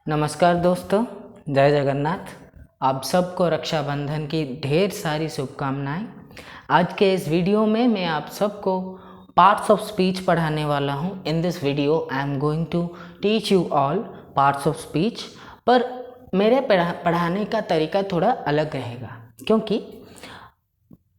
नमस्कार दोस्तों, जय जगन्नाथ। आप सबको रक्षाबंधन की ढेर सारी शुभकामनाएं। आज के इस वीडियो में मैं आप सबको पार्ट्स ऑफ स्पीच पढ़ाने वाला हूं। In this video I am going to teach you all parts of speech. पर मेरे पढ़ाने का तरीका थोड़ा अलग रहेगा, क्योंकि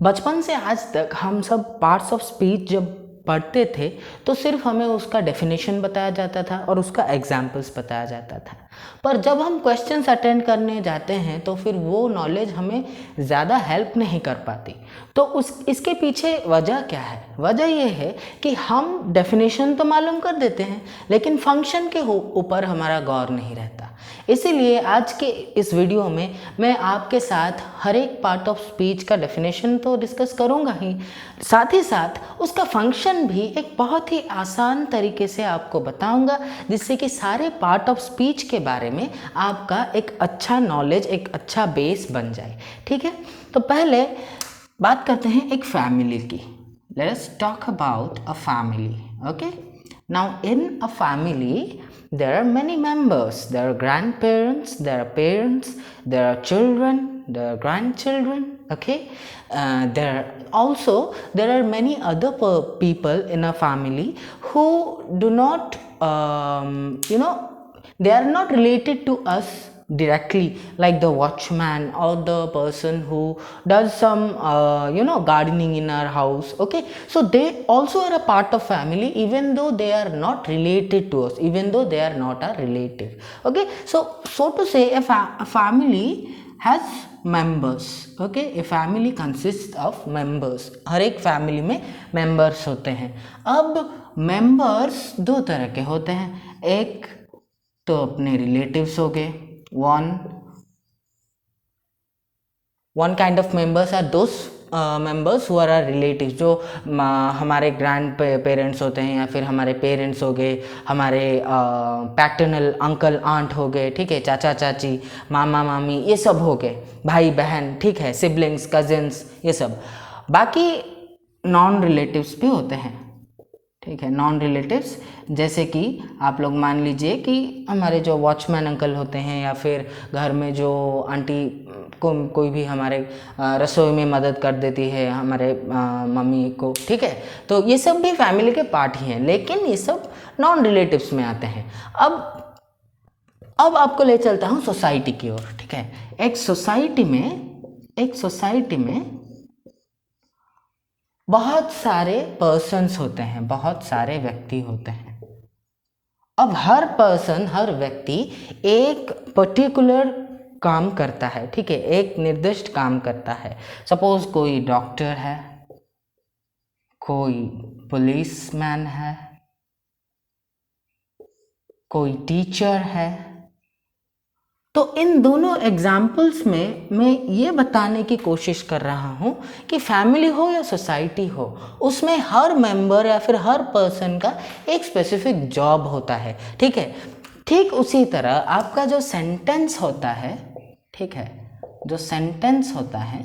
बचपन से आज तक हम सब पार्ट्स ऑफ स्पीच जब पढ़ते थे तो सिर्फ हमें उसका डेफिनेशन बताया जाता था और उसका एग्जाम्पल्स बताया जाता था। पर जब हम क्वेश्चंस अटेंड करने जाते हैं तो फिर वो नॉलेज हमें ज़्यादा हेल्प नहीं कर पाती। तो इसके पीछे वजह क्या है? वजह ये है कि हम डेफिनेशन तो मालूम कर देते हैं, लेकिन फंक्शन के ऊपर हमारा गौर नहीं रहता। इसीलिए आज के इस वीडियो में मैं आपके साथ हर एक पार्ट ऑफ स्पीच का डेफिनेशन तो डिस्कस करूंगा ही साथ उसका फंक्शन भी एक बहुत ही आसान तरीके से आपको बताऊंगा, जिससे कि सारे पार्ट ऑफ स्पीच के बारे में आपका एक अच्छा नॉलेज, एक अच्छा बेस बन जाए। ठीक है, तो पहले बात करते हैं एक फैमिली की। Let's talk about a family. Okay, now in a family there are many members. There are grandparents, there are parents, there are children, there are grandchildren. Okay, there are many other people in a family who do not they are not related to us directly, like the watchman or the person who does some gardening in our house. Okay, so they also are a part of family, even though they are not related to us, even though they are not a relative. Okay, so to say a family has members. Okay, a family consists of members. हर एक family में members होते हैं। अब members दो तरह के होते हैं। एक तो अपने रिलेटिव्स हो गए, one kind of members are those members who are our relatives, जो हमारे ग्रैंड पेरेंट्स होते हैं, या फिर हमारे पेरेंट्स हो गए, हमारे पैटर्नल अंकल आंट हो गए, ठीक है, चाचा चाची, मामा मामी, ये सब हो गए, भाई बहन, ठीक है, सिबलिंग्स, कजिन्स, ये सब। बाकी नॉन रिलेटिव्स भी होते हैं, ठीक है, नॉन रिलेटिव्स, जैसे कि आप लोग मान लीजिए कि हमारे जो वॉचमैन अंकल होते हैं, या फिर घर में जो आंटी को कोई भी हमारे रसोई में मदद कर देती है, हमारे मम्मी को, ठीक है, तो ये सब भी फैमिली के पार्ट ही हैं, लेकिन ये सब नॉन रिलेटिव्स में आते हैं। अब आपको ले चलता हूँ सोसाइटी की ओर। ठीक है, एक सोसाइटी में बहुत सारे पर्सन्स होते हैं, बहुत सारे व्यक्ति होते हैं। अब हर पर्सन, हर व्यक्ति एक पर्टिकुलर काम करता है, ठीक है, एक निर्दिष्ट काम करता है। सपोज कोई डॉक्टर है, कोई पुलिसमैन है, कोई टीचर है। तो इन दोनों एग्जाम्पल्स में मैं ये बताने की कोशिश कर रहा हूँ कि फैमिली हो या सोसाइटी हो, उसमें हर मेंबर या फिर हर पर्सन का एक स्पेसिफिक जॉब होता है। ठीक है, ठीक उसी तरह आपका जो सेंटेंस होता है, ठीक है, जो सेंटेंस होता है,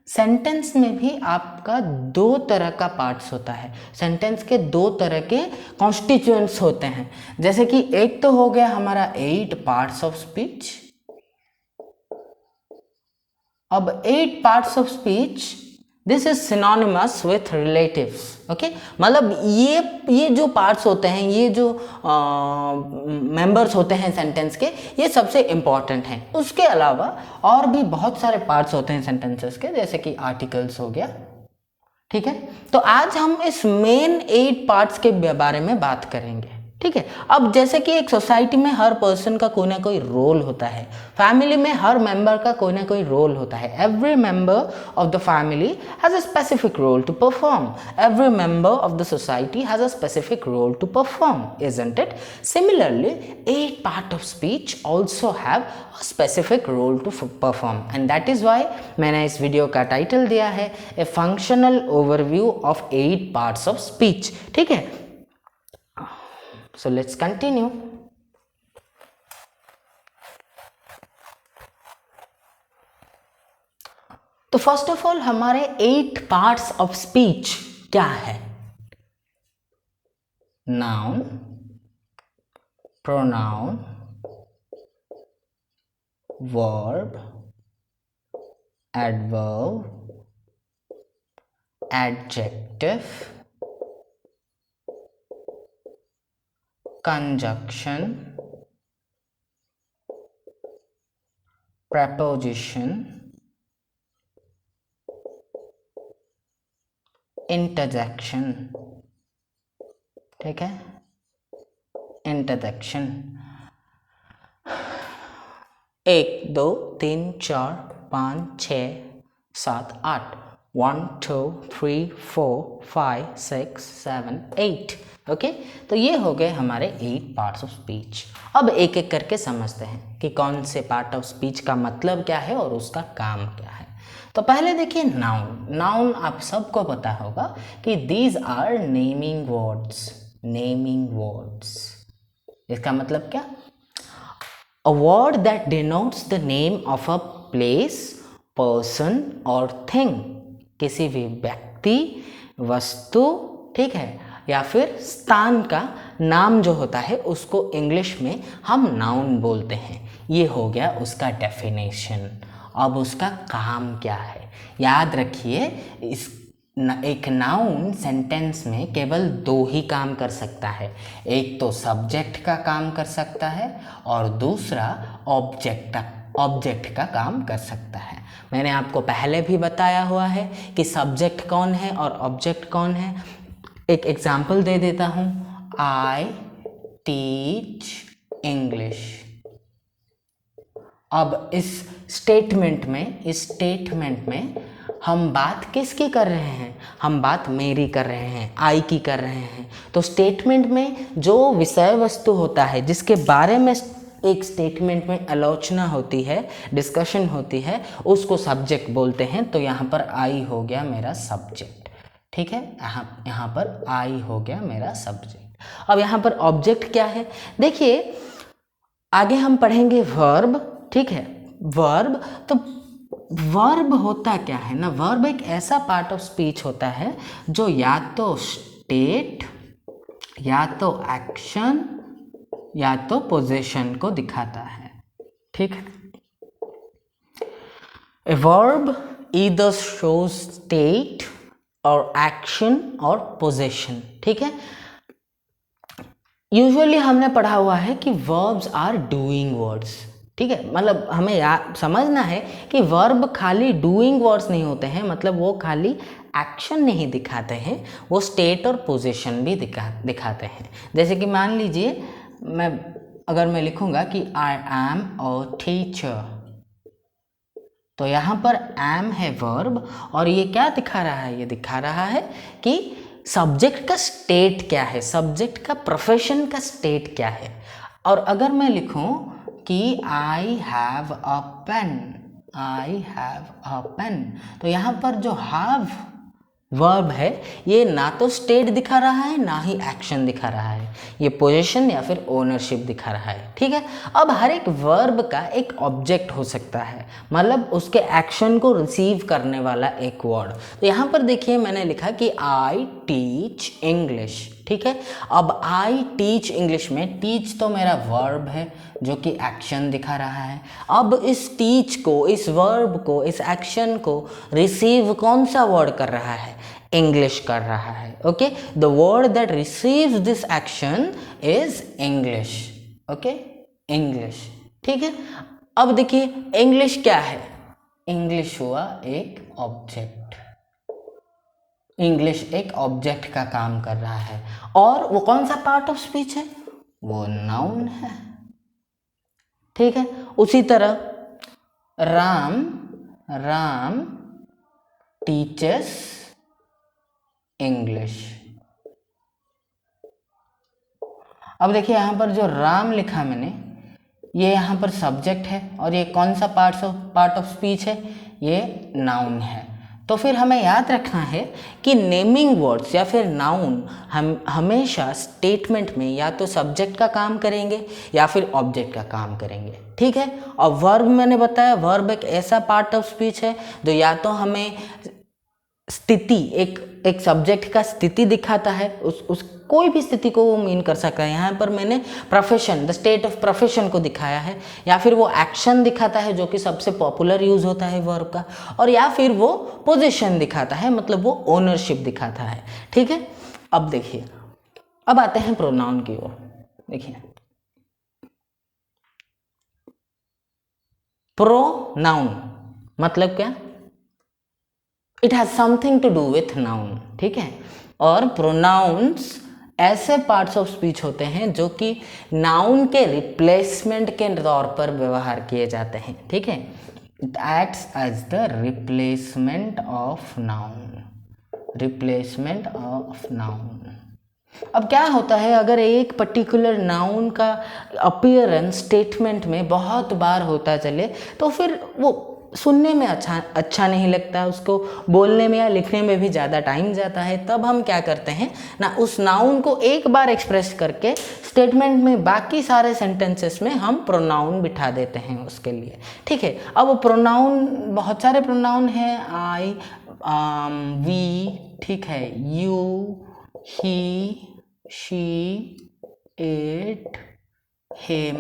सेंटेंस में भी आपका दो तरह का पार्ट्स होता है। सेंटेंस के दो तरह के कॉन्स्टिट्यूएंट्स होते हैं। जैसे कि एक तो हो गया हमारा 8 पार्ट्स ऑफ स्पीच। अब 8 parts of speech, this is synonymous with relatives. Okay, मतलब ये जो पार्ट्स होते हैं, ये जो मेंबर्स होते हैं सेंटेंस के, ये सबसे इंपॉर्टेंट हैं। उसके अलावा और भी बहुत सारे पार्ट्स होते हैं सेंटेंसेस के, जैसे कि आर्टिकल्स हो गया। ठीक है, तो आज हम इस मेन 8 पार्ट्स के बारे में बात करेंगे। ठीक है, अब जैसे कि एक सोसाइटी में हर पर्सन का कोई ना कोई रोल होता है, फैमिली में हर मेंबर का कोई ना कोई रोल होता है। Every member of the family has a specific role to perform. Every member of the society has a specific role to perform, isn't it? Similarly, 8 part of speech also have a specific role to perform, and that is why मैंने इस video का title दिया है a functional overview of 8 parts of speech। ठीक है, so let's continue। तो first of all हमारे 8 parts of speech क्या है? Noun, pronoun, verb, adverb, adjective, conjunction, preposition, interjection, ठीक है, इंटरजेक्शन। 1 2 3 4 5 6 7 8 1 2 3 4 5 6 7 8। ओके, तो ये हो गए हमारे 8 पार्ट्स ऑफ स्पीच। अब एक एक करके समझते हैं कि कौन से पार्ट ऑफ स्पीच का मतलब क्या है और उसका काम क्या है। तो पहले देखिए नाउन। नाउन आप सबको पता होगा कि these are naming words. Naming words, इसका मतलब क्या? A word that denotes the name of a place, person or thing। किसी भी व्यक्ति, वस्तु, ठीक है, या फिर स्थान का नाम जो होता है उसको इंग्लिश में हम नाउन बोलते हैं। ये हो गया उसका डेफिनेशन। अब उसका काम क्या है? याद रखिए, एक नाउन सेंटेंस में केवल 2 ही काम कर सकता है। एक तो सब्जेक्ट का काम कर सकता है और दूसरा ऑब्जेक्ट का काम कर सकता है। मैंने आपको पहले भी बताया हुआ है कि सब्जेक्ट कौन है और ऑब्जेक्ट कौन है। एक एग्जाम्पल दे देता हूँ, आई टीच इंग्लिश। अब इस स्टेटमेंट में हम बात किसकी कर रहे हैं? हम बात मेरी कर रहे हैं, आई की कर रहे हैं। तो स्टेटमेंट में जो विषय वस्तु होता है, जिसके बारे में एक स्टेटमेंट में आलोचना होती है, डिस्कशन होती है, उसको सब्जेक्ट बोलते हैं। तो यहाँ पर आई हो गया मेरा सब्जेक्ट, ठीक है, यहाँ पर आई हो गया मेरा सब्जेक्ट। अब यहाँ पर ऑब्जेक्ट क्या है? देखिए आगे हम पढ़ेंगे वर्ब, ठीक है। वर्ब, तो वर्ब होता क्या है ना? वर्ब एक ऐसा पार्ट ऑफ स्पीच होता है जो या तो स्टेट, या तो एक्शन, या तो पोजीशन को दिखाता है, ठीक है। A verb either shows state और एक्शन और पोजीशन, ठीक है। यूजुअली हमने पढ़ा हुआ है कि वर्ब्स आर डूइंग वर्ड्स, ठीक है। मतलब हमें समझना है कि वर्ब खाली डूइंग वर्ड्स नहीं होते हैं, मतलब वो खाली एक्शन नहीं दिखाते हैं, वो स्टेट और पोजीशन भी दिखाते हैं। जैसे कि मान लीजिए अगर मैं लिखूंगा कि आई एम अ टीचर, तो यहाँ पर एम है वर्ब और ये क्या दिखा रहा है? ये दिखा रहा है कि सब्जेक्ट का स्टेट क्या है, सब्जेक्ट का प्रोफेशन का स्टेट क्या है। और अगर मैं लिखूं कि I have a pen, I have a pen, तो यहाँ पर जो हैव वर्ब है ये ना तो स्टेट दिखा रहा है ना ही एक्शन दिखा रहा है, ये पोजीशन या फिर ओनरशिप दिखा रहा है, ठीक है। अब हर एक वर्ब का एक ऑब्जेक्ट हो सकता है, मतलब उसके एक्शन को रिसीव करने वाला एक वर्ड। तो यहाँ पर देखिए मैंने लिखा कि आई टीच इंग्लिश, ठीक है। अब आई टीच इंग्लिश में टीच तो मेरा वर्ब है जो कि एक्शन दिखा रहा है। अब इस टीच को, इस वर्ब को, इस एक्शन को रिसीव कौन सा वर्ड कर रहा है? इंग्लिश कर रहा है, okay. The word that receives this action is English, okay, English, ठीक है। अब देखिए इंग्लिश क्या है? इंग्लिश हुआ एक ऑब्जेक्ट, इंग्लिश एक ऑब्जेक्ट का काम कर रहा है। और वो कौन सा पार्ट ऑफ स्पीच है? वो नाउन है, ठीक है। उसी तरह राम टीचर्स इंग्लिश। अब देखिए यहाँ पर जो राम लिखा मैंने, ये यहाँ पर सब्जेक्ट है और ये कौन सा पार्ट ऑफ स्पीच है? ये नाउन है। तो फिर हमें याद रखना है कि नेमिंग वर्ड्स या फिर नाउन हम हमेशा स्टेटमेंट में या तो सब्जेक्ट का काम करेंगे या फिर ऑब्जेक्ट का काम करेंगे, ठीक है। और वर्ब मैंने बताया, वर्ब एक ऐसा पार्ट ऑफ स्पीच है जो या तो हमें स्थिति, एक सब्जेक्ट का स्थिति दिखाता है, उस कोई भी स्थिति को वो मीन कर सकता है। यहाँ पर मैंने profession, the state of profession को दिखाया है, या फिर वो एक्शन दिखाता है जो कि सबसे पॉपुलर यूज होता है वर्ब का, और या फिर वो पोजीशन दिखाता है, मतलब वो ओनरशिप दिखाता है। ठीक है, अब देखिए, अब आते हैं प्रोनाउन की ओर। देखिए, प्रोनाउन मतलब क्या? It has something to do with noun. ठीक है, और प्रोनाउंस ऐसे पार्ट्स ऑफ स्पीच होते हैं जो कि नाउन के रिप्लेसमेंट के तौर पर व्यवहार किए जाते हैं। ठीक है, it acts as the replacement of noun, replacement of noun. अब क्या होता है, अगर एक पर्टिकुलर नाउन का अपीयरेंस स्टेटमेंट में बहुत बार होता चले तो फिर वो सुनने में अच्छा नहीं लगता, उसको बोलने में या लिखने में भी ज़्यादा टाइम जाता है। तब हम क्या करते हैं ना, उस नाउन को एक बार एक्सप्रेस करके स्टेटमेंट में बाकी सारे सेंटेंसेस में हम प्रोनाउन बिठा देते हैं उसके लिए। ठीक है, अब प्रोनाउन, बहुत सारे प्रोनाउन हैं, आई, वी, ठीक है, you, he, she, it, him,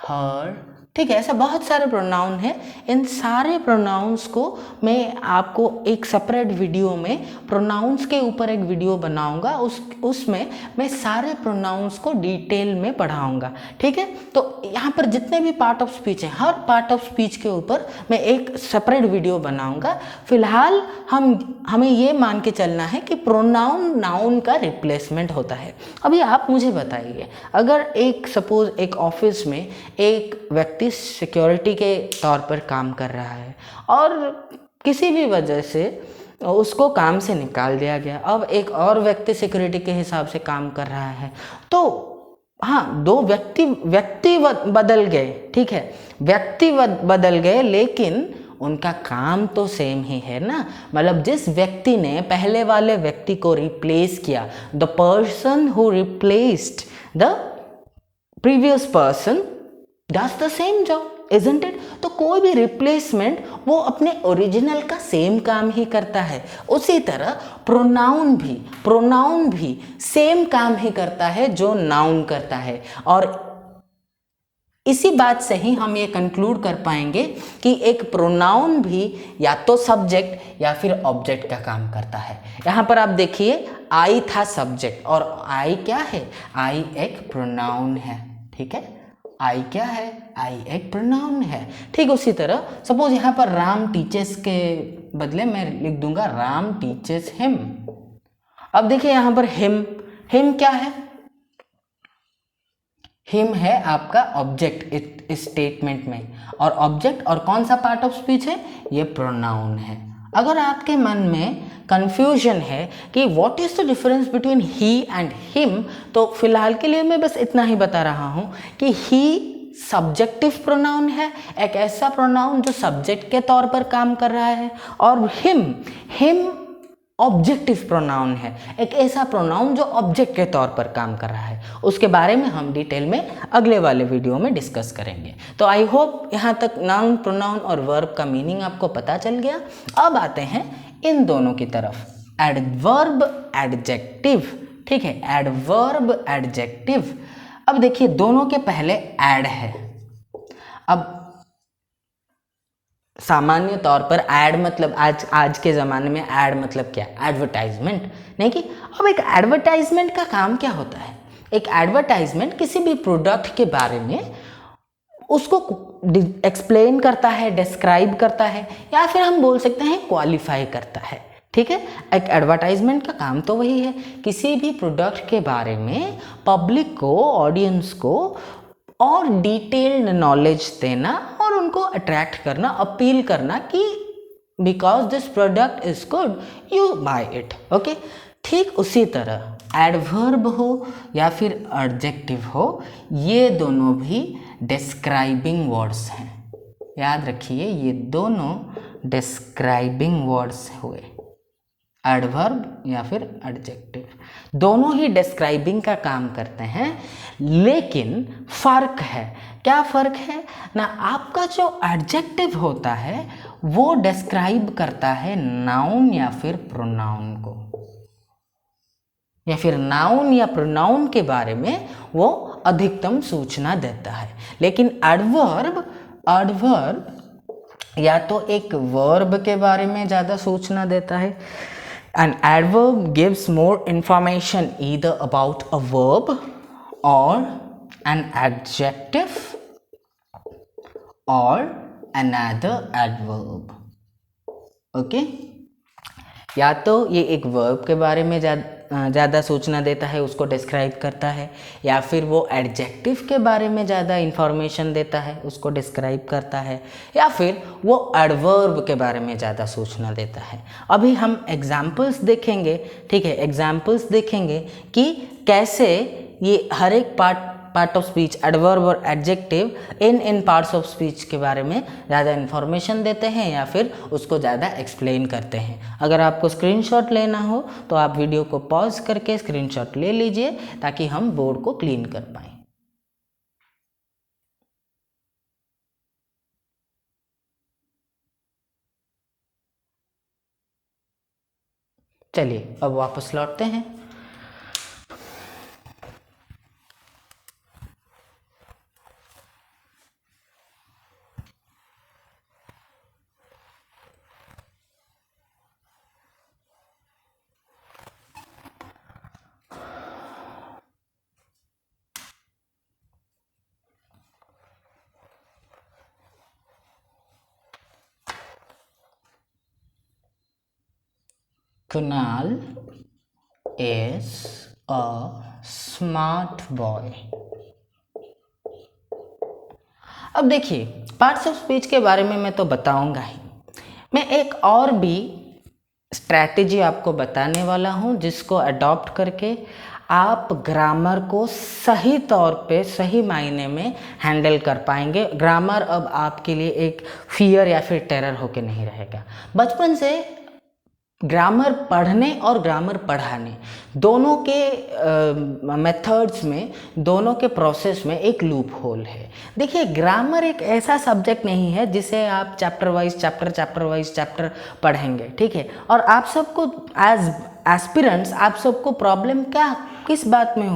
her, ठीक है, ऐसा बहुत सारे प्रोनाउन हैं। इन सारे प्रोनाउंस को मैं आपको एक सेपरेट वीडियो में, प्रोनाउंस के ऊपर एक वीडियो बनाऊंगा, उसमें मैं सारे प्रोनाउंस को डिटेल में पढ़ाऊंगा। ठीक है, तो यहाँ पर जितने भी पार्ट ऑफ स्पीच हैं, हर पार्ट ऑफ स्पीच के ऊपर मैं एक सेपरेट वीडियो बनाऊंगा। फिलहाल हमें ये मान के चलना है कि प्रोनाउन नाउन का रिप्लेसमेंट होता है। अभी आप मुझे बताइए, अगर सपोज एक ऑफिस में एक व्यक्ति सिक्योरिटी के तौर पर काम कर रहा है और किसी भी वजह से उसको काम से निकाल दिया गया, अब एक और व्यक्ति सिक्योरिटी के हिसाब से काम कर रहा है, तो हाँ, दो व्यक्ति बदल गए। ठीक है, व्यक्ति बदल गए, लेकिन उनका काम तो सेम ही है ना। मतलब जिस व्यक्ति ने पहले वाले व्यक्ति को रिप्लेस किया, the person who replaced the previous person does the same job, isn't it? तो कोई भी रिप्लेसमेंट वो अपने ओरिजिनल का सेम काम ही करता है। उसी तरह प्रोनाउन भी सेम काम ही करता है जो नाउन करता है। और इसी बात से ही हम ये कंक्लूड कर पाएंगे कि एक प्रोनाउन भी या तो सब्जेक्ट या फिर ऑब्जेक्ट का काम करता है। यहाँ पर आप देखिए, आई था सब्जेक्ट, और आई क्या है? आई एक प्रोनाउन है। ठीक है, आई क्या है? आई एक प्रोनाउन है। ठीक उसी तरह सपोज यहाँ पर राम टीचर्स के बदले मैं लिख दूंगा राम टीचर्स हिम। अब देखिए यहाँ पर हिम क्या है? हिम है आपका ऑब्जेक्ट इस स्टेटमेंट में, और ऑब्जेक्ट और कौन सा पार्ट ऑफ स्पीच है? ये प्रोनाउन है। अगर आपके मन में कंफ्यूजन है कि what is the difference between he and him, तो फिलहाल के लिए मैं बस इतना ही बता रहा हूं कि ही सब्जेक्टिव प्रोनाउन है, एक ऐसा प्रोनाउन जो सब्जेक्ट के तौर पर काम कर रहा है, और हिम ऑब्जेक्टिव प्रोनाउन है, एक ऐसा प्रोनाउन जो ऑब्जेक्ट के तौर पर काम कर रहा है। उसके बारे में हम डिटेल में अगले वाले वीडियो में डिस्कस करेंगे। तो आई होप यहाँ तक नाउन, प्रोनाउन और वर्ब का मीनिंग आपको पता चल गया। अब आते हैं इन दोनों की तरफ, एडवर्ब, एडजेक्टिव। ठीक है, एडवर्ब, एडजेक्टिव। अब देखिए, दोनों के पहले एड है। अब सामान्य तौर पर ऐड मतलब आज के ज़माने में ऐड मतलब क्या? एडवर्टाइजमेंट, नहीं कि अब एक एडवर्टाइजमेंट का काम क्या होता है? एक एडवर्टाइजमेंट किसी भी प्रोडक्ट के बारे में उसको एक्सप्लेन करता है, डिस्क्राइब करता है, या फिर हम बोल सकते हैं क्वालिफाई करता है। ठीक है, एक एडवर्टाइजमेंट का काम तो वही है, किसी भी प्रोडक्ट के बारे में पब्लिक को, ऑडियंस को और डिटेल्ड नॉलेज देना और उनको अट्रैक्ट करना, अपील करना कि because this product is good, you buy it. Okay, ठीक उसी तरह एडवर्ब हो या फिर एडजेक्टिव हो, ये दोनों भी डिस्क्राइबिंग वर्ड्स हैं। याद रखिए, ये दोनों डिस्क्राइबिंग वर्ड्स हुए, एडवर्ब या फिर एडजेक्टिव, दोनों ही डिस्क्राइबिंग का काम करते हैं। लेकिन फर्क है, क्या फर्क है ना? आपका जो एडजेक्टिव होता है वो डिस्क्राइब करता है नाउन या फिर प्रोनाउन को, या फिर नाउन या प्रोनाउन के बारे में वो अधिकतम सूचना देता है। लेकिन एडवर्ब या तो एक वर्ब के बारे में ज़्यादा सूचना देता है। An adverb gives more information either about a verb or an adjective or another adverb. Okay, या तो ये एक वर्ब के बारे में ज़्यादा सूचना देता है, उसको डिस्क्राइब करता है, या फिर वो एडजेक्टिव के बारे में ज़्यादा इंफॉर्मेशन देता है, उसको डिस्क्राइब करता है, या फिर वो एडवर्ब के बारे में ज़्यादा सूचना देता है। अभी हम एग्जाम्पल्स देखेंगे, ठीक है, एग्जाम्पल्स देखेंगे कि कैसे ये हर एक पार्ट ऑफ स्पीच, एडवर्ब और adjective in parts of speech के बारे में ज़्यादा इन्फॉर्मेशन देते हैं या फिर उसको ज़्यादा एक्सप्लेन करते हैं। अगर आपको स्क्रीनशॉट लेना हो तो आप वीडियो को पॉज करके स्क्रीनशॉट ले लीजिए ताकि हम बोर्ड को क्लीन कर पाएँ। चलिए अब वापस लौटते हैं। Kunal is a smart boy. अब देखिए, पार्ट्स ऑफ स्पीच के बारे में मैं तो बताऊंगा ही, मैं एक और भी स्ट्रैटेजी आपको बताने वाला हूं जिसको अडॉप्ट करके आप ग्रामर को सही तौर पे, सही मायने में हैंडल कर पाएंगे। ग्रामर अब आपके लिए एक फियर या फिर टेरर होके नहीं रहेगा। बचपन से ग्रामर पढ़ने और ग्रामर पढ़ाने दोनों के मेथड्स में, दोनों के प्रोसेस में एक लूप होल है। देखिए, ग्रामर एक ऐसा सब्जेक्ट नहीं है जिसे आप चैप्टर वाइज चैप्टर पढ़ेंगे, ठीक है। और आप सबको एज एस्पिरेंट्स आप सबको प्रॉब्लम किस बात में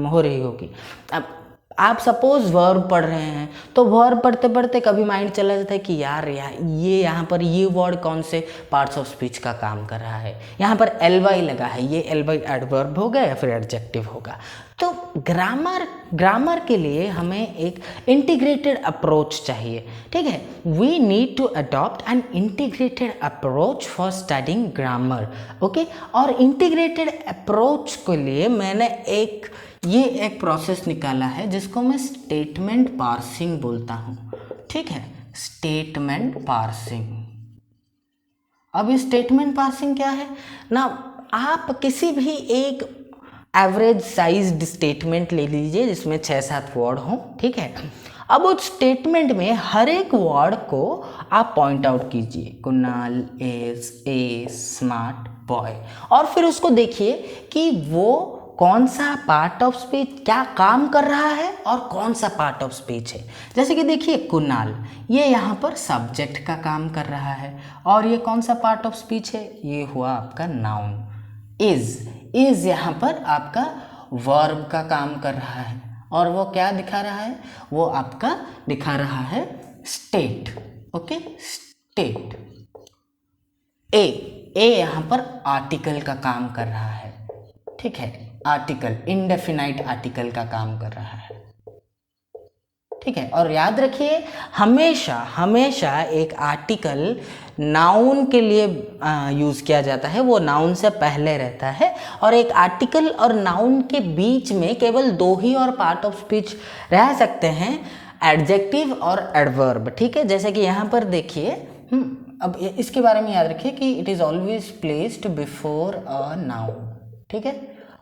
हो रही होगी। अब आप सपोज वर्ब पढ़ रहे हैं तो वर्ब पढ़ते पढ़ते कभी माइंड चला जाता है कि यार ये यहाँ पर ये वर्ड कौन से पार्ट्स ऑफ स्पीच का काम कर रहा है, यहाँ पर ly लगा है, ये ly एडवर्ब होगा या फिर एडजेक्टिव होगा। तो ग्रामर के लिए हमें एक इंटीग्रेटेड अप्रोच चाहिए, ठीक है। We need to adopt an integrated approach for studying grammar, okay. और इंटीग्रेटेड अप्रोच के लिए मैंने एक प्रोसेस निकाला है जिसको मैं स्टेटमेंट पार्सिंग बोलता हूँ, ठीक है, स्टेटमेंट पार्सिंग। अब ये स्टेटमेंट पार्सिंग क्या है ना, आप किसी भी एक एवरेज साइज्ड स्टेटमेंट ले लीजिए जिसमें 6-7 वर्ड हों, ठीक है। अब उस स्टेटमेंट में हर एक वर्ड को आप पॉइंट आउट कीजिए, Kunal is a smart boy, और फिर उसको देखिए कि वो कौन सा पार्ट ऑफ स्पीच क्या काम कर रहा है और कौन सा पार्ट ऑफ स्पीच है। जैसे कि देखिए, कुणाल ये यहाँ पर सब्जेक्ट का काम कर रहा है, और ये कौन सा पार्ट ऑफ स्पीच है, ये हुआ आपका नाउन। इज यहाँ पर आपका वर्ब का काम कर रहा है, और वो क्या दिखा रहा है, वो आपका दिखा रहा है स्टेट, ओके, स्टेट। ए यहाँ पर आर्टिकल का काम कर रहा है, ठीक है, आर्टिकल, इंडेफिनाइट आर्टिकल का काम कर रहा है, ठीक है। और याद रखिए, हमेशा एक आर्टिकल नाउन के लिए यूज़ किया जाता है, वो नाउन से पहले रहता है, और एक आर्टिकल और नाउन के बीच में केवल 2 ही और पार्ट ऑफ स्पीच रह सकते हैं, एडजेक्टिव और एडवर्ब, ठीक है। जैसे कि यहाँ पर देखिए, अब इसके बारे में याद रखिए कि it is always placed before a noun, ठीक है,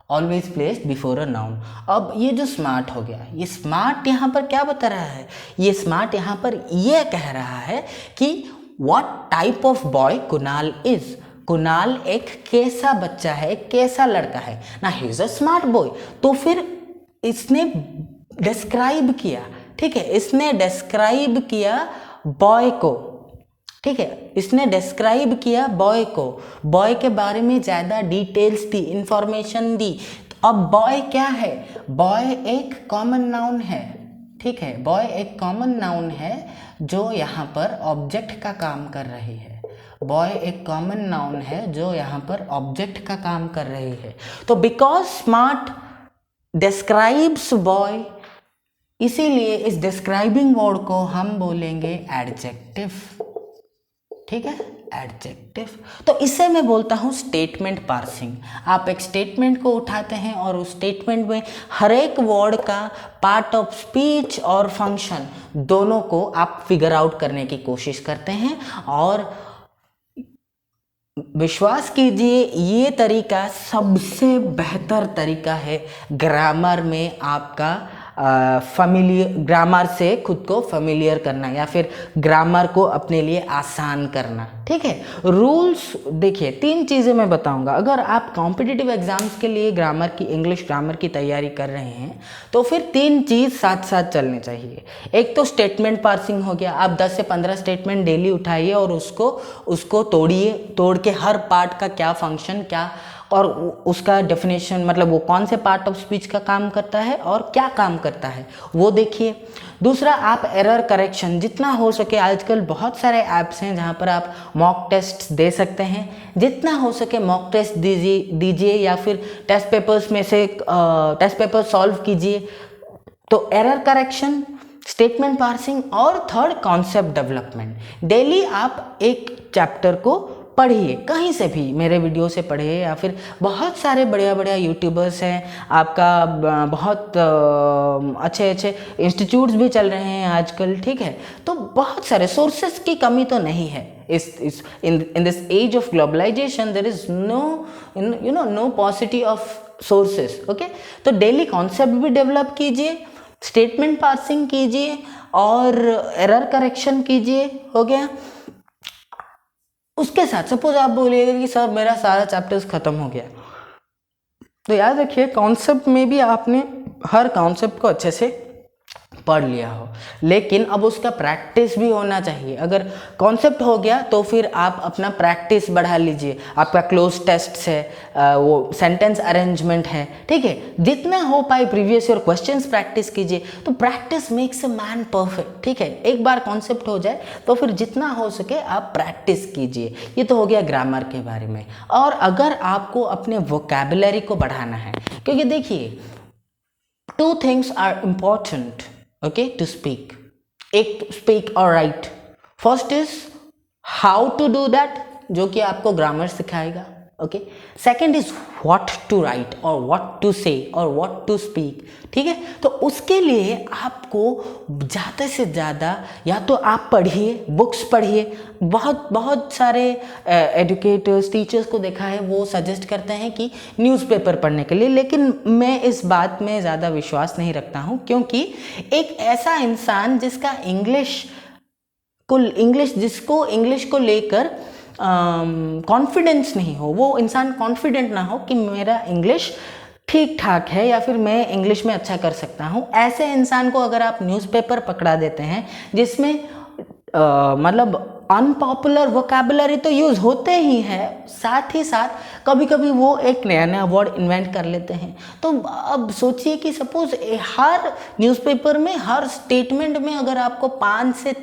always placed before a noun. अब ये जो स्मार्ट हो गया, ये स्मार्ट यहाँ पर क्या बता रहा है, ये स्मार्ट यहाँ पर ये कह रहा है कि what type of boy Kunal is. Kunal एक कैसा बच्चा है, कैसा लड़का है ना, he is a smart boy. तो फिर इसने डिस्क्राइब किया, ठीक है, इसने डिस्क्राइब किया बॉय को, ठीक है, इसने डिस्क्राइब किया बॉय को, बॉय के बारे में ज़्यादा डिटेल्स दी, इंफॉर्मेशन दी। तो अब बॉय क्या है? बॉय एक कॉमन नाउन है, ठीक है, बॉय एक कॉमन नाउन है जो यहाँ पर ऑब्जेक्ट का काम कर रही है। बॉय एक कॉमन नाउन है जो यहाँ पर ऑब्जेक्ट का काम कर रही है। तो बिकॉज स्मार्ट डिस्क्राइब्स बॉय, इसीलिए इस डिस्क्राइबिंग वर्ड को हम बोलेंगे एडजेक्टिव, ठीक है, एडजेक्टिव। तो इसे मैं बोलता हूँ स्टेटमेंट पार्सिंग। आप एक स्टेटमेंट को उठाते हैं और उस स्टेटमेंट में हर एक वर्ड का पार्ट ऑफ स्पीच और फंक्शन दोनों को आप फिगर आउट करने की कोशिश करते हैं। और विश्वास कीजिए ये तरीका सबसे बेहतर तरीका है ग्रामर में आपका फैमिलियर, ग्रामर से खुद को फैमिलियर करना या फिर ग्रामर को अपने लिए आसान करना, ठीक है। रूल्स देखिए, 3 चीज़ें मैं बताऊंगा। अगर आप कॉम्पिटिटिव एग्जाम्स के लिए ग्रामर की, इंग्लिश ग्रामर की तैयारी कर रहे हैं तो फिर 3 चीज़ साथ साथ चलनी चाहिए। एक तो स्टेटमेंट पार्सिंग हो गया, आप 10 से 15 स्टेटमेंट डेली उठाइए और उसको तोड़िए, तोड़ के हर पार्ट का क्या फंक्शन, क्या और उसका डेफिनेशन, मतलब वो कौन से पार्ट ऑफ स्पीच का काम करता है और क्या काम करता है वो देखिए। दूसरा, आप एरर करेक्शन जितना हो सके, आजकल बहुत सारे ऐप्स हैं जहाँ पर आप मॉक टेस्ट दे सकते हैं, जितना हो सके मॉक टेस्ट दीजिए या फिर टेस्ट पेपर्स में से टेस्ट पेपर सॉल्व कीजिए। तो एरर करेक्शन, स्टेटमेंट पार्सिंग और थर्ड कॉन्सेप्ट डेवलपमेंट। डेली आप एक चैप्टर को पढ़िए, कहीं से भी, मेरे वीडियो से पढ़िए या फिर बहुत सारे बढ़िया बढ़िया यूट्यूबर्स हैं, आपका बहुत अच्छे अच्छे इंस्टीट्यूट्स भी चल रहे हैं आजकल, ठीक है। तो बहुत सारे सोर्सेस की कमी तो नहीं है। In this age of globalisation there is no possibility of sources, okay. तो डेली कॉन्सेप्ट भी डेवलप कीजिए, स्टेटमेंट पार्सिंग कीजिए और एरर करेक्शन कीजिए, हो गया। उसके साथ सपोज आप बोलिएगा कि सर मेरा सारा चैप्टर्स खत्म हो गया, तो याद रखिए कॉन्सेप्ट में भी आपने हर कॉन्सेप्ट को अच्छे से पढ़ लिया हो, लेकिन अब उसका प्रैक्टिस भी होना चाहिए। अगर कॉन्सेप्ट हो गया तो फिर आप अपना प्रैक्टिस बढ़ा लीजिए। आपका क्लोज टेस्ट है, वो सेंटेंस अरेंजमेंट है, ठीक है, जितना हो पाए प्रीवियस ईयर क्वेश्चंस प्रैक्टिस कीजिए। तो practice makes a man perfect, ठीक है। एक बार कॉन्सेप्ट हो जाए तो फिर जितना हो सके आप प्रैक्टिस कीजिए। ये तो हो गया ग्रामर के बारे में। और अगर आपको अपने वोकैबुलरी को बढ़ाना है, क्योंकि देखिए 2 things are important, okay, to speak. एक speak or write. First is how to do that, जो कि आपको ग्रामर सिखाएगा, okay. Second is what to write और व्हाट टू से और व्हाट टू स्पीक, ठीक है। तो उसके लिए आपको ज़्यादा से ज़्यादा या तो आप पढ़िए, बुक्स पढ़िए। बहुत सारे एजुकेटर्स, टीचर्स को देखा है वो सजेस्ट करते हैं कि न्यूज़पेपर पढ़ने के लिए, लेकिन मैं इस बात में ज़्यादा विश्वास नहीं रखता हूँ, क्योंकि एक ऐसा इंसान जिसका जिसको इंग्लिश को लेकर कॉन्फिडेंस नहीं हो, वो इंसान कॉन्फिडेंट ना हो कि मेरा इंग्लिश ठीक ठाक है या फिर मैं इंग्लिश में अच्छा कर सकता हूँ, ऐसे इंसान को अगर आप न्यूज़पेपर पकड़ा देते हैं जिसमें मतलब अनपॉपुलर वोकैबुलरी तो यूज़ होते ही हैं, साथ ही साथ कभी कभी वो एक नया नया वर्ड इन्वेंट कर लेते हैं। तो अब सोचिए कि सपोज हर न्यूज़पेपर में, हर स्टेटमेंट में अगर आपको 5 से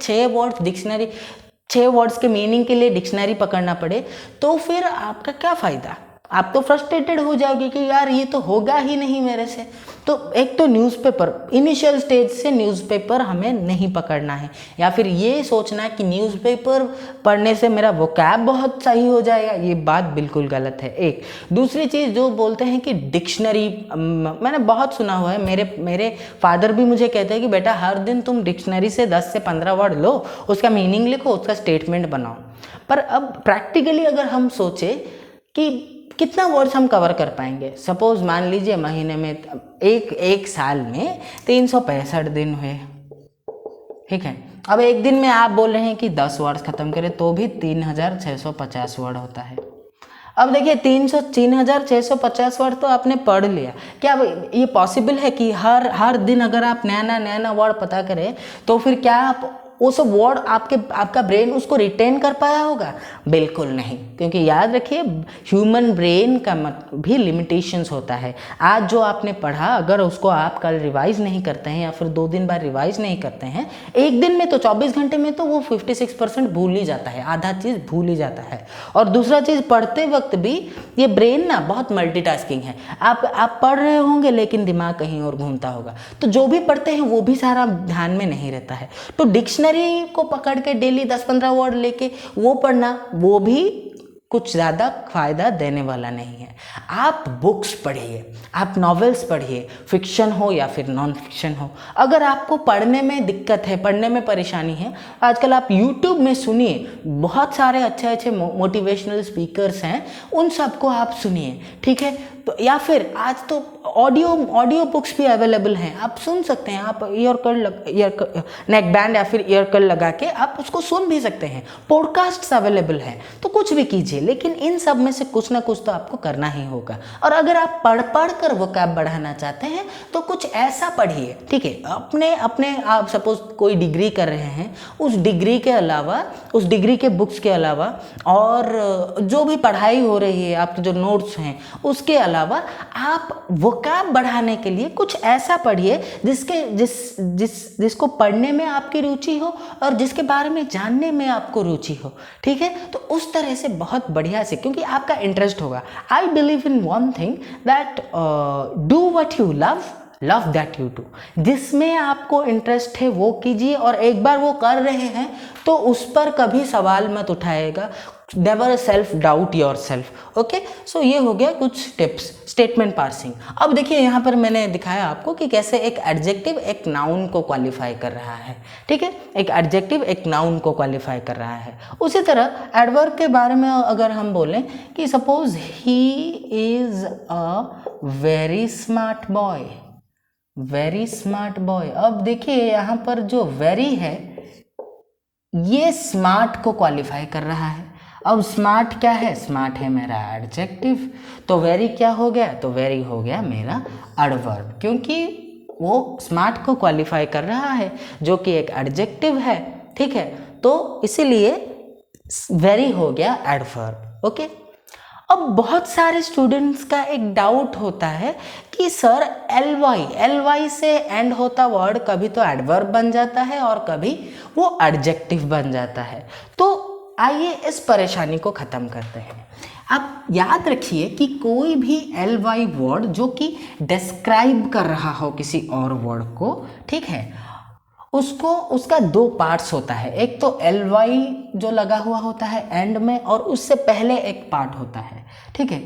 6 वर्ड्स के मीनिंग के लिए डिक्शनरी पकड़ना पड़े, तो फिर आपका क्या फ़ायदा। आप तो फ्रस्ट्रेटेड हो जाओगे कि यार ये तो होगा ही नहीं मेरे से। तो एक तो न्यूज़पेपर, इनिशियल स्टेज से न्यूज़पेपर हमें नहीं पकड़ना है, या फिर ये सोचना कि न्यूज़पेपर पढ़ने से मेरा वोकैब बहुत सही हो जाएगा, ये बात बिल्कुल गलत है। एक दूसरी चीज़ जो बोलते हैं कि डिक्शनरी, मैंने बहुत सुना हुआ है, मेरे फादर भी मुझे कहते हैं कि बेटा हर दिन तुम डिक्शनरी से 10 से 15 वर्ड लो, उसका मीनिंग लिखो, उसका स्टेटमेंट बनाओ। पर अब प्रैक्टिकली अगर हम सोचे कि कितना वर्ड्स हम कवर कर पाएंगे, सपोज मान लीजिए महीने में, एक साल में 365 दिन हुए, ठीक है। अब एक दिन में आप बोल रहे हैं कि 10 वर्ड्स खत्म करें, तो भी 3650 वर्ड होता है। अब देखिए 3650 वर्ड तो आपने पढ़ लिया, क्या ये पॉसिबल है कि हर दिन अगर आप नया नया वर्ड पता करें तो फिर क्या आप वो सब वर्ड आपका ब्रेन उसको रिटेन कर पाया होगा? बिल्कुल नहीं, क्योंकि याद रखिए ह्यूमन ब्रेन का भी लिमिटेशंस होता है। आज जो आपने पढ़ा अगर उसको आप कल रिवाइज नहीं करते हैं या फिर 2 दिन बाद रिवाइज नहीं करते हैं, एक दिन में तो 24 घंटे में तो वो 56% भूल ही जाता है, आधा चीज़ भूल ही जाता है। और दूसरा चीज़, पढ़ते वक्त भी ये ब्रेन ना बहुत मल्टीटास्किंग है। आप पढ़ रहे होंगे लेकिन दिमाग कहीं और घूमता होगा, तो जो भी पढ़ते हैं वो भी सारा ध्यान में नहीं रहता है। तो डिक्शनरी को पकड़ के डेली 10-15 वर्ड लेके वो पढ़ना, वो भी कुछ ज़्यादा फायदा देने वाला नहीं है। आप बुक्स पढ़िए, आप नॉवेल्स पढ़िए, फिक्शन हो या फिर नॉन फिक्शन हो। अगर आपको पढ़ने में दिक्कत है, पढ़ने में परेशानी है, आजकल आप यूट्यूब में सुनिए, बहुत सारे अच्छे अच्छे मोटिवेशनल स्पीकर्स हैं, उन सबको आप सुनिए, ठीक है। तो या फिर आज तो ऑडियो बुक्स भी अवेलेबल हैं, आप सुन सकते हैं। आप नेक बैंड या फिर ईयर कट लगा के आप उसको सुन भी सकते हैं। पॉडकास्ट्स अवेलेबल हैं, तो कुछ भी कीजिए, लेकिन इन सब में से कुछ ना कुछ तो आपको करना ही होगा। और अगर आप पढ़ कर वोकैब बढ़ाना चाहते हैं तो कुछ ऐसा पढ़िए, ठीक है। अपने आप सपोज कोई डिग्री कर रहे हैं, उस डिग्री के अलावा, उस डिग्री के बुक्स के अलावा और जो भी पढ़ाई हो रही है, आपके जो नोट्स हैं उसके अलावा आप वोकैब बढ़ाने के लिए कुछ ऐसा पढ़िए जिसको पढ़ने में आपकी रुचि हो और जिसके बारे में जानने में आपको रुचि हो, ठीक है। तो उस तरह से बहुत बढ़िया से, क्योंकि आपका इंटरेस्ट होगा। I believe in one thing that do what you love that you do. जिसमें आपको इंटरेस्ट है वो कीजिए, और एक बार वो कर रहे हैं तो उस पर कभी सवाल मत उठाएगा। Never self doubt yourself. Okay, so ये हो गया कुछ टिप्स स्टेटमेंट पार्सिंग। अब देखिए यहाँ पर मैंने दिखाया आपको कि कैसे एक एडजेक्टिव एक नाउन को क्वालिफाई कर रहा है, ठीक है। एक एडजेक्टिव एक नाउन को क्वालिफाई कर रहा है। उसी तरह एडवर्ब के बारे में अगर हम बोलें कि suppose he is a very smart boy, very smart boy. अब देखिए यहाँ पर जो वेरी है ये स्मार्ट को क्वालिफाई कर रहा है। अब स्मार्ट क्या है? स्मार्ट है मेरा एडजेक्टिव, तो वेरी क्या हो गया? तो वेरी हो गया मेरा एडवर्ब, क्योंकि वो स्मार्ट को क्वालिफाई कर रहा है जो कि एक एडजेक्टिव है, ठीक है। तो इसीलिए वेरी हो गया एडवर्ब। ओके, अब बहुत सारे स्टूडेंट्स का एक डाउट होता है कि सर एल वाई से एंड होता वर्ड कभी तो एडवर्ब बन जाता है और कभी वो एडजेक्टिव बन जाता है। तो आइए इस परेशानी को ख़त्म करते हैं। आप याद रखिए कि कोई भी एल वाई वर्ड जो कि डिस्क्राइब कर रहा हो किसी और वर्ड को, ठीक है, उसका 2 पार्ट्स होता है। एक तो एल वाई जो लगा हुआ होता है एंड में, और उससे पहले एक पार्ट होता है, ठीक है।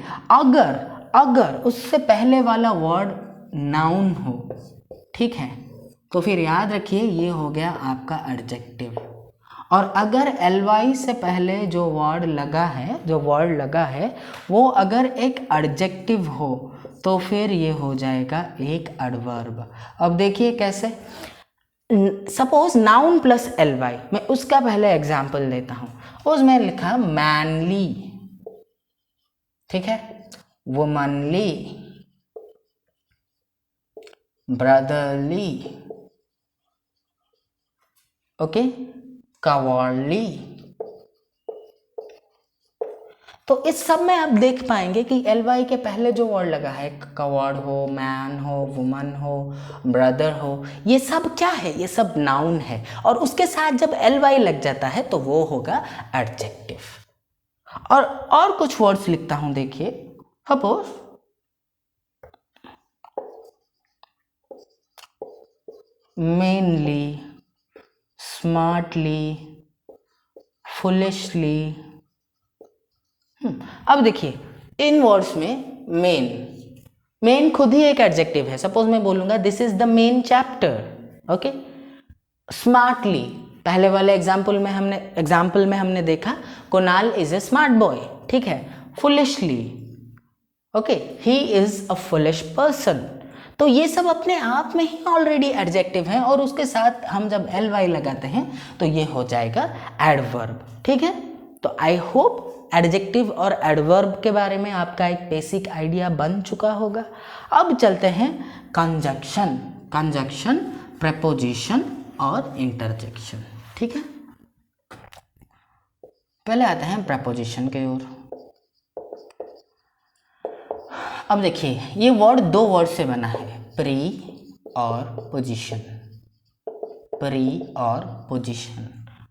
अगर उससे पहले वाला वर्ड नाउन हो, ठीक है, तो फिर याद रखिए ये हो गया आपका एडजेक्टिव। और अगर एल वाई से पहले जो वर्ड लगा है वो अगर एक एडजेक्टिव हो तो फिर ये हो जाएगा एक एडवर्ब। अब देखिए कैसे, suppose noun plus L Y, मैं उसका पहले एग्जाम्पल देता हूँ। उसमें लिखा मैनली, ठीक है, वुमनली, ब्रदरली, ओके, कवर्डली। तो इस सब में आप देख पाएंगे कि एल वाई के पहले जो वर्ड लगा है, कवर्ड हो, मैन हो, वुमन हो, ब्रदर हो, ये सब क्या है? ये सब नाउन है। और उसके साथ जब एल वाई लग जाता है तो वो होगा एडजेक्टिव। और कुछ वर्ड्स लिखता हूं, देखिए, सपोज मेनली, स्मार्टली, फुलिशली। अब देखिए इन वर्ड्स में मेन खुद ही एक एडजेक्टिव है। सपोज मैं बोलूंगा this is the main chapter, okay. Smartly, पहले वाले एग्जाम्पल में हमने देखा Kunal is a smart boy, ठीक है। Foolishly, okay, he is a foolish person. तो ये सब अपने आप में ही ऑलरेडी एडजेक्टिव हैं, और उसके साथ हम जब एल वाई लगाते हैं तो ये हो जाएगा एडवर्ब, ठीक है। तो आई होप एडजेक्टिव और एडवर्ब के बारे में आपका एक बेसिक आइडिया बन चुका होगा। अब चलते हैं कंजक्शन, प्रेपोजिशन और इंटरजेक्शन। ठीक है, पहले आते हैं प्रपोजिशन के ओर। अब देखिए ये वर्ड दो वर्ड से बना है, प्री और पोजीशन। प्री और पोजीशन।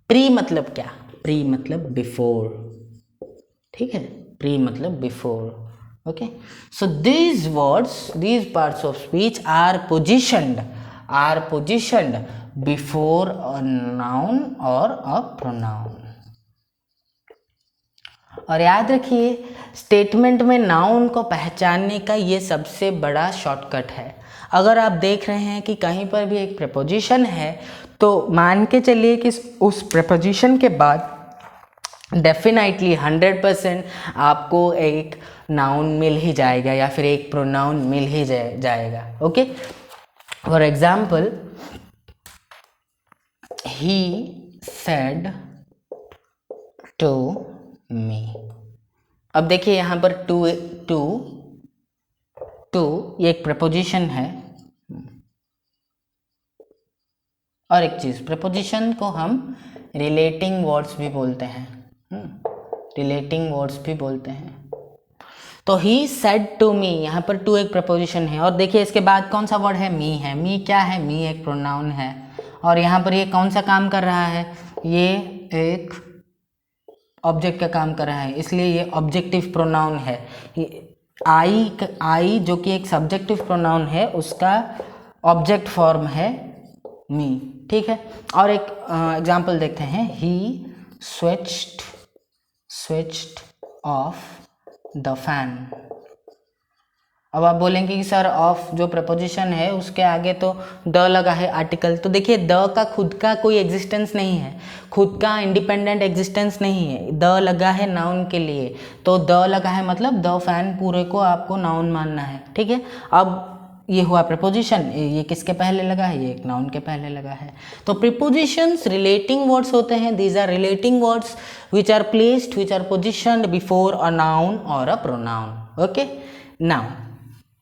प्री मतलब क्या? प्री मतलब बिफोर, ठीक है, प्री मतलब before. Okay, so these words, these parts of speech are positioned before a noun or a pronoun। और याद रखिए स्टेटमेंट में नाउन को पहचानने का ये सबसे बड़ा शॉर्टकट है। अगर आप देख रहे हैं कि कहीं पर भी एक प्रपोजिशन है तो मान के चलिए कि उस प्रपोजिशन के बाद डेफिनेटली 100% आपको एक नाउन मिल ही जाएगा या फिर एक प्रोनाउन मिल ही जाएगा। Okay, for example he said to me. अब देखिए यहाँ पर टू ये एक प्रपोजिशन है। और एक चीज़, प्रपोजिशन को हम रिलेटिंग वर्ड्स भी बोलते हैं, रिलेटिंग वर्ड्स भी बोलते हैं। तो ही सेड टू मी, यहाँ पर टू एक प्रपोजिशन है और देखिए इसके बाद कौन सा वर्ड है? मी है। मी क्या है? मी एक प्रोनाउन है। और यहाँ पर ये कौन सा काम कर रहा है? ये एक ऑब्जेक्ट का काम कर रहा है, इसलिए ये ऑब्जेक्टिव प्रोनाउन है। आई जो कि एक सब्जेक्टिव प्रोनाउन है, उसका ऑब्जेक्ट फॉर्म है मी, ठीक है। और एक एग्जाम्पल देखते हैं, ही स्विच्ड ऑफ द फैन। अब आप बोलेंगे कि सर ऑफ जो प्रपोजिशन है उसके आगे तो द लगा है आर्टिकल, तो देखिए द का खुद का कोई एग्जिस्टेंस नहीं है, खुद का इंडिपेंडेंट एग्जिस्टेंस नहीं है। द लगा है नाउन के लिए, तो द लगा है मतलब द फैन पूरे को आपको नाउन मानना है, ठीक है। अब ये हुआ प्रपोजिशन, ये किसके पहले लगा है? ये एक नाउन के पहले लगा है। तो प्रीपोजिशंस रिलेटिंग वर्ड्स होते हैं। These are relating words which are placed, which are positioned before a noun और a pronoun. Okay, now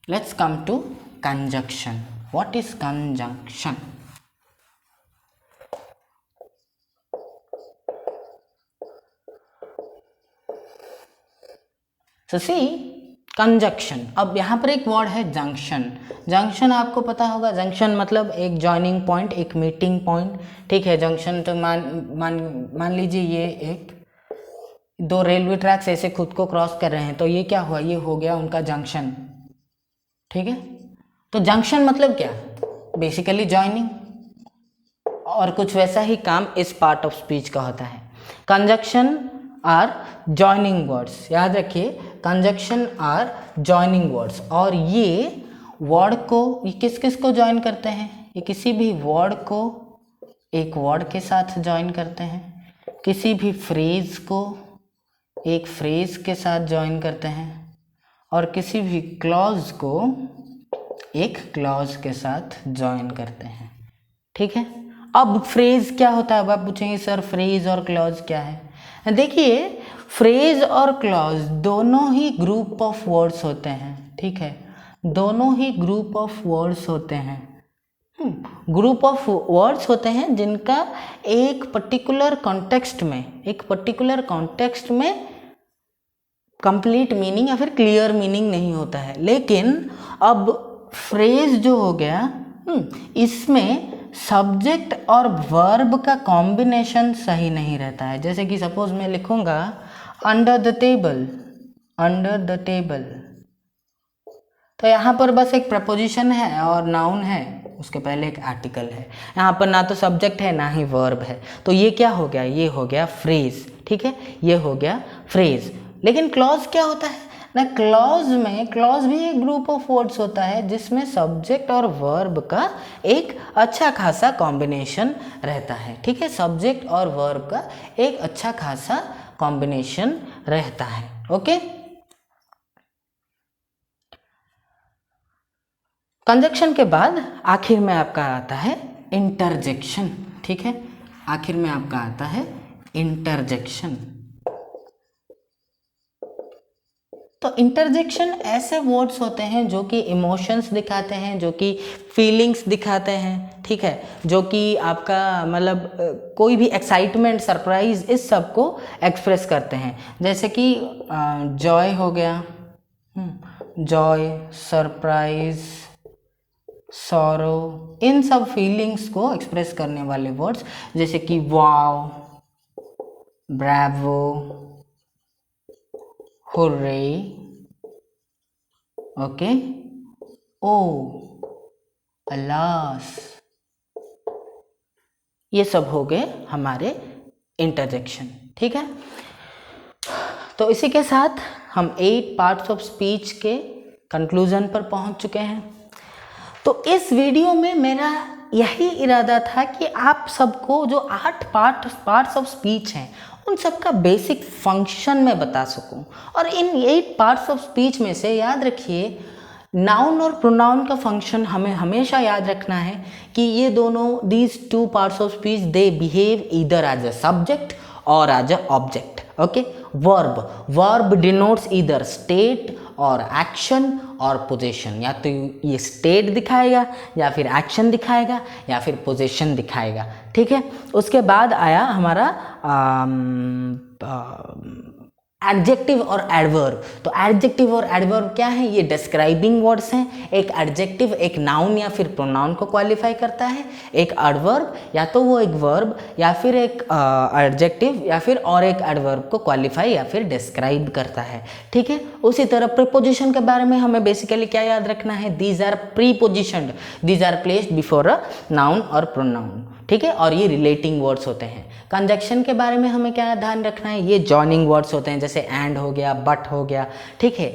let's come to conjunction. What is conjunction? So see, conjunction। अब यहाँ पर एक वर्ड है junction. Junction आपको पता होगा, जंक्शन मतलब एक जॉइनिंग पॉइंट, एक मीटिंग पॉइंट, ठीक है। जंक्शन तो मान लीजिए ये एक दो रेलवे ट्रैक्स ऐसे खुद को क्रॉस कर रहे हैं, तो ये क्या हुआ? ये हो गया उनका जंक्शन, ठीक है। तो जंक्शन मतलब क्या? बेसिकली जॉइनिंग, और कुछ वैसा ही काम इस पार्ट ऑफ स्पीच का होता है। कंजक्शन आर जॉइनिंग वर्ड्स, याद रखिए कंजक्शन आर जॉइनिंग वर्ड्स। और ये वर्ड को ये किस किस को ज्वाइन करते हैं? ये किसी भी वर्ड को एक वर्ड के साथ ज्वाइन करते हैं, किसी भी फ्रेज को एक फ्रेज के साथ ज्वाइन करते हैं, और किसी भी क्लॉज को एक क्लॉज के साथ ज्वाइन करते हैं, ठीक है। अब फ्रेज क्या होता है? अब आप पूछेंगे सर फ्रेज और क्लॉज क्या है? देखिए फ्रेज और क्लॉज दोनों ही ग्रुप ऑफ वर्ड्स होते हैं, ठीक है, दोनों ही ग्रुप ऑफ वर्ड्स होते हैं। ग्रुप ऑफ वर्ड्स होते हैं जिनका एक पर्टिकुलर कॉन्टेक्स्ट में कंप्लीट मीनिंग या फिर क्लियर मीनिंग नहीं होता है। लेकिन अब फ्रेज जो हो गया, इसमें सब्जेक्ट और वर्ब का कॉम्बिनेशन सही नहीं रहता है। जैसे कि सपोज मैं लिखूंगा अंडर द टेबल, तो यहाँ पर बस एक प्रपोजिशन है और नाउन है, उसके पहले एक आर्टिकल है। यहाँ पर ना तो सब्जेक्ट है ना ही वर्ब है, तो ये क्या हो गया? ये हो गया फ्रेज, ठीक है, ये हो गया फ्रेज। लेकिन क्लॉज क्या होता है ना? क्लॉज भी एक ग्रुप ऑफ वर्ड्स होता है जिसमें सब्जेक्ट और वर्ब का एक अच्छा खासा कॉम्बिनेशन रहता है, ठीक है। सब्जेक्ट और वर्ब का एक अच्छा खासा कॉम्बिनेशन रहता है। ओके, कंजक्शन के बाद आखिर में आपका आता है इंटरजेक्शन, ठीक है। आखिर में आपका आता है इंटरजेक्शन। तो इंटरजेक्शन ऐसे वर्ड्स होते हैं जो कि इमोशंस दिखाते हैं, जो कि फीलिंग्स दिखाते हैं, ठीक है, जो कि आपका मतलब कोई भी एक्साइटमेंट, सरप्राइज, इस सब को एक्सप्रेस करते हैं। जैसे कि जॉय हो गया, जॉय, सरप्राइज, सॉरो, इन सब फीलिंग्स को एक्सप्रेस करने वाले वर्ड्स जैसे कि वाव, ब्रावो, हुर्रे, ओके, ओ, अलास, ये सब हो गए हमारे इंटरजेक्शन, ठीक है। तो इसी के साथ हम 8 पार्ट्स ऑफ स्पीच के कंक्लूजन पर पहुंच चुके हैं। तो इस वीडियो में मेरा यही इरादा था कि आप सबको जो 8 पार्ट्स ऑफ स्पीच हैं उन सब का बेसिक फंक्शन मैं बता सकूं। और इन 8 पार्ट्स ऑफ स्पीच में से याद रखिए, नाउन और प्रोनाउन का फंक्शन हमें हमेशा याद रखना है कि ये दोनों, these 2 parts of speech, they behave either as a subject और as a object, okay. Verb denotes either state और एक्शन और पोजीशन, या तो ये स्टेट दिखाएगा या फिर एक्शन दिखाएगा या फिर पोजीशन दिखाएगा, ठीक है। उसके बाद आया हमारा एडजेक्टिव और एडवर्ब। तो एडजेक्टिव और एडवर्ब क्या है? ये डिस्क्राइबिंग वर्ड्स हैं। एक एडजेक्टिव एक नाउन या फिर प्रोनाउन को क्वालिफाई करता है, एक एडवर्ब या तो वो एक वर्ब या फिर एक एडजेक्टिव या फिर और एक एडवर्ब को क्वालिफाई या फिर डिस्क्राइब करता है, ठीक है। उसी तरह प्रीपोजिशन के बारे में हमें बेसिकली क्या याद रखना है? These are prepositioned, these are placed before a noun और प्रोनाउन, ठीक है, और ये रिलेटिंग वर्ड्स होते हैं। कंजक्शन के बारे में हमें क्या ध्यान रखना है? ये जॉइनिंग वर्ड्स होते हैं, जैसे एंड हो गया, बट हो गया, ठीक है।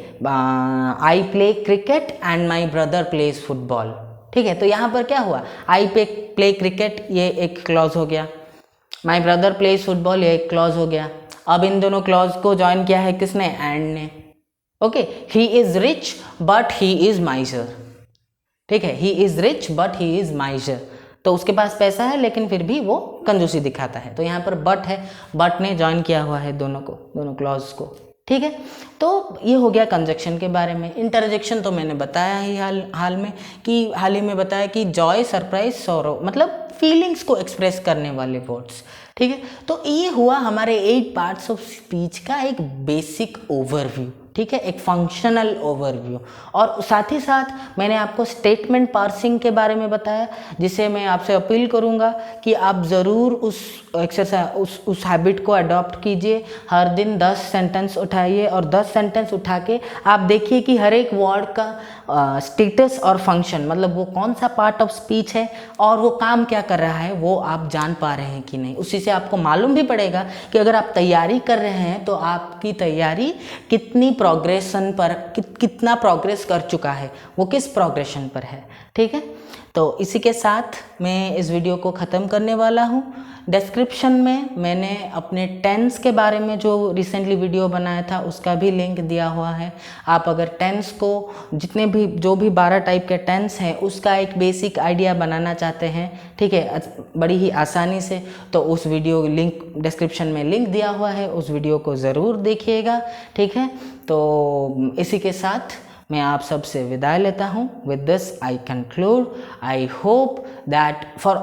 I play cricket and my brother plays football, ठीक है। तो यहाँ पर क्या हुआ? आई प्ले क्रिकेट, ये एक क्लॉज हो गया, माई ब्रदर प्लेज फुटबॉल, ये एक क्लॉज हो गया। अब इन दोनों क्लॉज को ज्वाइन किया है किसने? एंड ने, okay. He is rich but he is माइजर, ठीक है, he is rich but he is माइजर। तो उसके पास पैसा है लेकिन फिर भी वो कंजूसी दिखाता है। तो यहाँ पर बट है, बट ने ज्वाइन किया हुआ है दोनों को, दोनों क्लॉज को, ठीक है। तो ये हो गया कंजक्शन के बारे में। इंटरजेक्शन तो मैंने बताया ही हाल ही में बताया कि जॉय, सरप्राइज, सॉरो, मतलब फीलिंग्स को एक्सप्रेस करने वाले वर्ड्स, ठीक है। तो ये हुआ हमारे 8 पार्ट्स ऑफ स्पीच का एक बेसिक ओवरव्यू, ठीक है, एक फंक्शनल ओवरव्यू। और साथ ही साथ मैंने आपको स्टेटमेंट पार्सिंग के बारे में बताया, जिसे मैं आपसे अपील करूंगा कि आप ज़रूर उस एक्सरसाइज, उस हैबिट को अडॉप्ट कीजिए। हर दिन 10 सेंटेंस उठाइए और 10 सेंटेंस उठा के आप देखिए कि हर एक वर्ड का स्टेटस और फंक्शन, मतलब वो कौन सा पार्ट ऑफ स्पीच है और वो काम क्या कर रहा है, वो आप जान पा रहे हैं कि नहीं। उसी से आपको मालूम भी पड़ेगा कि अगर आप तैयारी कर रहे हैं तो आपकी तैयारी कितनी प्रोग्रेशन पर, कितना प्रोग्रेस कर चुका है, वो किस प्रोग्रेशन पर है, ठीक है। तो इसी के साथ मैं इस वीडियो को ख़त्म करने वाला हूँ। डिस्क्रिप्शन में मैंने अपने टेंस के बारे में जो रिसेंटली वीडियो बनाया था उसका भी लिंक दिया हुआ है। आप अगर टेंस को, जितने भी जो भी 12 टाइप के टेंस हैं उसका एक बेसिक आइडिया बनाना चाहते हैं, ठीक है, बड़ी ही आसानी से, तो उस वीडियो लिंक डिस्क्रिप्शन में लिंक दिया हुआ है, उस वीडियो को ज़रूर देखिएगा, ठीक है। तो इसी के साथ मैं आप सबसे विदाई लेता हूँ। With this I conclude. I hope that for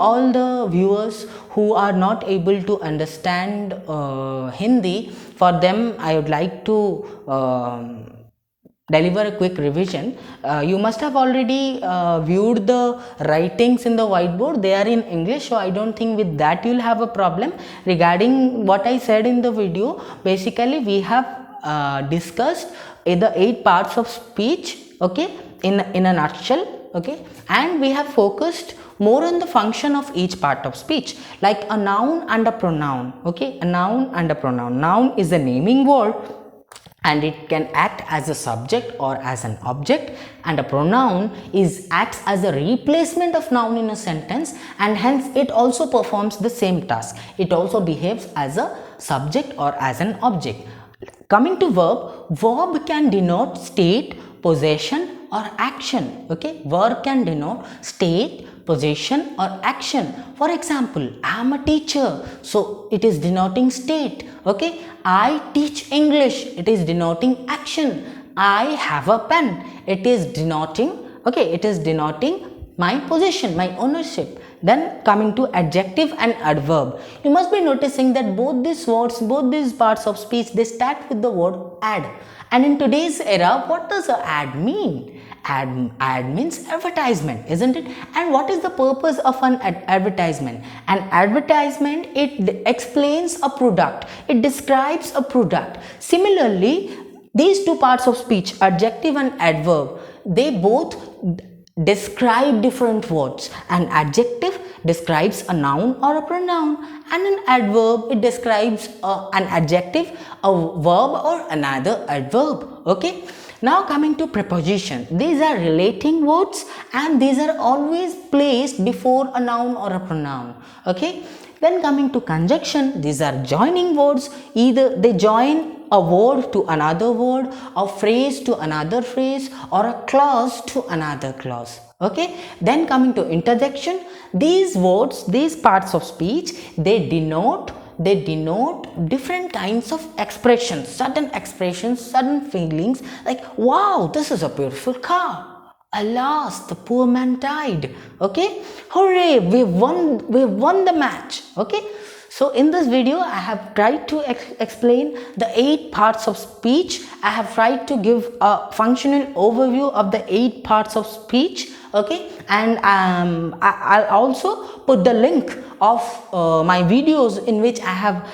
all the viewers who are not able to understand Hindi, for them I would like to deliver a quick revision. You must have already viewed the writings in the whiteboard. They are in English, so I don't think with that you'll have a problem. Regarding what I said in the video, basically we have discussed the 8 parts of speech, okay, in a nutshell, okay, and we have focused more on the function of each part of speech, like a noun and a pronoun, okay. A noun and a pronoun. Noun is a naming word and it can act as a subject or as an object, and a pronoun acts as a replacement of noun in a sentence, and hence it also performs the same task. It also behaves as a subject or as an object. Coming to verb can denote state, possession or action. Okay, verb can denote state, possession or action. For example, I am a teacher, so it is denoting state. Okay, I teach English, it is denoting action. I have a pen, it is denoting, okay, it is denoting my possession, my ownership. Then coming to adjective and adverb, you must be noticing that both these words, both these parts of speech, they start with the word ad. And in today's era, what does a ad mean? Ad means advertisement, isn't it? And what is the purpose of an advertisement? An advertisement, it explains a product, it describes a product. Similarly, these two parts of speech, adjective and adverb, they both describe different words. An adjective describes a noun or a pronoun, and an adverb, it describes an adjective, a verb or another adverb. Okay, now coming to preposition, these are relating words and these are always placed before a noun or a pronoun. Okay, then coming to conjunction, these are joining words, either they join a word to another word, a phrase to another phrase, or a clause to another clause. Okay, then coming to interjection, these words, these parts of speech, they denote different kinds of expressions, certain feelings, like wow, this is a beautiful car, alas, the poor man died. Okay, hooray, we won the match. Okay, so in this video, I have tried to explain the 8 parts of speech. I have tried to give a functional overview of the 8 parts of speech. Okay, and I'll also put the link of my videos in which I have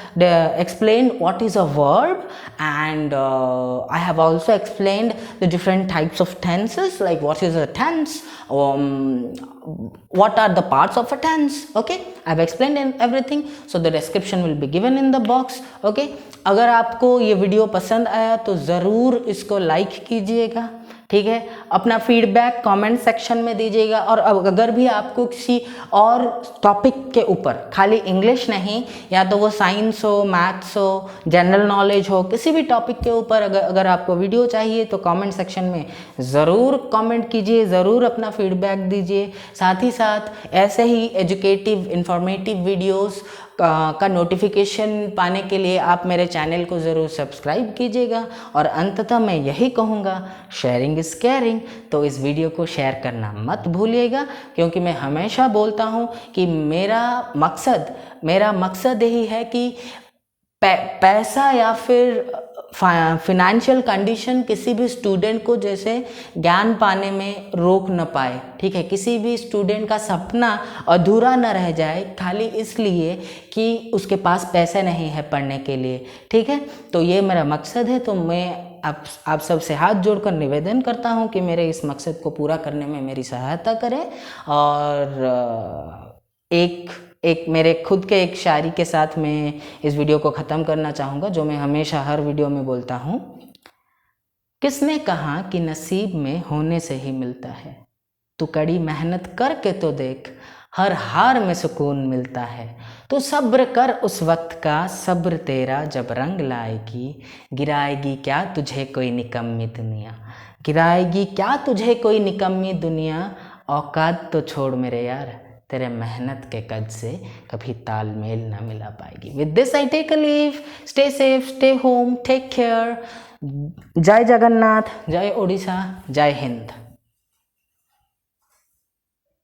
explained what is a verb, and I have also explained the different types of tenses, like what is a tense, what are the parts of a tense. Okay, I've explained everything, so the description will be given in the box. Okay, अगर आपको ये video पसंद आया तो ज़रूर इसको like कीजिएगा, ठीक है, अपना फीडबैक कमेंट सेक्शन में दीजिएगा। और अगर भी आपको किसी और टॉपिक के ऊपर, खाली इंग्लिश नहीं, या तो वो साइंस हो, मैथ्स हो, जनरल नॉलेज हो, किसी भी टॉपिक के ऊपर अगर आपको वीडियो चाहिए तो कमेंट सेक्शन में ज़रूर कमेंट कीजिए, ज़रूर अपना फीडबैक दीजिए। साथ ही साथ ऐसे ही एजुकेटिव इंफॉर्मेटिव वीडियोस का नोटिफिकेशन पाने के लिए आप मेरे चैनल को ज़रूर सब्सक्राइब कीजिएगा। और अंततः मैं यही कहूँगा, शेयरिंग इज़ केयरिंग, तो इस वीडियो को शेयर करना मत भूलिएगा, क्योंकि मैं हमेशा बोलता हूँ कि मेरा मकसद यही है कि पैसा या फिर फाइनेंशियल कंडीशन किसी भी स्टूडेंट को जैसे ज्ञान पाने में रोक न पाए। ठीक है, किसी भी स्टूडेंट का सपना अधूरा न रह जाए खाली इसलिए कि उसके पास पैसे नहीं है पढ़ने के लिए। ठीक है, तो ये मेरा मकसद है। तो मैं आप सब से हाथ जोड़कर निवेदन करता हूँ कि मेरे इस मकसद को पूरा करने में मेरी सहायता करें। और एक मेरे खुद के एक शायरी के साथ मैं इस वीडियो को ख़त्म करना चाहूँगा, जो मैं हमेशा हर वीडियो में बोलता हूँ। किसने कहा कि नसीब में होने से ही मिलता है, तू कड़ी मेहनत करके तो देख, हर हार में सुकून मिलता है। तो सब्र कर उस वक्त का, सब्र तेरा जब रंग लाएगी, गिराएगी क्या तुझे कोई निकम्मी दुनिया, गिराएगी क्या तुझे कोई निकम्मी दुनिया। औकात तो छोड़ मेरे यार, तेरे मेहनत के कद से कभी तालमेल ना मिला पाएगी। With this I take a leave, stay safe, stay home, take care. जय जगन्नाथ, जय ओडिशा, जय हिंद।